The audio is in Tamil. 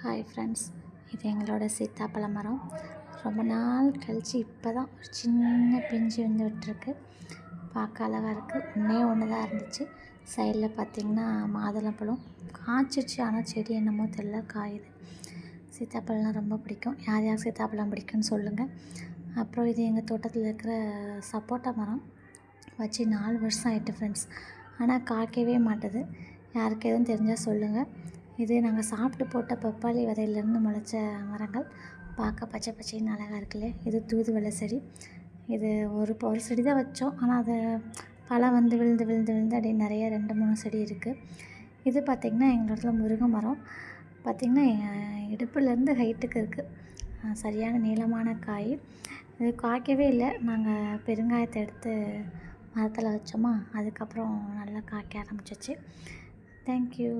ஹாய் ஃப்ரெண்ட்ஸ், இது எங்களோட சீத்தாப்பழ மரம். ரொம்ப நாள் கழித்து இப்போ தான் ஒரு சின்ன பிஞ்சு வந்து விட்டுருக்கு. பார்க்க அழகாக இருக்குது. ஒன்றே ஒன்று தான் இருந்துச்சு. சைடில் பார்த்திங்கன்னா மாதுளம்பழம் காய்ச்சிச்சு. ஆனால் செடி என்னமோ தெரியல, காயுது. சீத்தாப்பழம்லாம் ரொம்ப பிடிக்கும். யார் யார் சீத்தாப்பழம் பிடிக்குன்னு சொல்லுங்கள். அப்புறம் இது எங்கள் தோட்டத்தில் இருக்கிற சப்போட்டா மரம் வச்சு 4 வருஷம் ஆகிட்டு ஃப்ரெண்ட்ஸ். ஆனால் காய்க்கவே மாட்டுது. யாருக்கு எதுவும் தெரிஞ்சால் சொல்லுங்கள். இது நாங்கள் சாப்பிட்டு போட்ட பப்பாளி விதையிலேருந்து முளைச்ச மரங்கள். பார்க்க பச்சை பச்சைன்னு அழகாக இருக்குல்ல. இது தூதுவளை செடி. இது ஒரு செடி தான் வச்சோம். ஆனால் அதை பழம் வந்து விழுந்து விழுந்து விழுந்து அப்படியே நிறைய 2-3 செடி இருக்குது. இது பார்த்திங்கன்னா எங்கள் இடத்துல முருங்கை மரம். பார்த்திங்கன்னா இடுப்புலேருந்து ஹைட்டுக்கு இருக்குது. சரியான நீளமான காய். இது காய்க்கவே இல்லை. நாங்கள் பெருங்காயத்தை எடுத்து மரத்தில் வச்சோமா, அதுக்கப்புறம் நல்லா காய்க்க ஆரம்பிச்சிச்சு. தேங்க்யூ.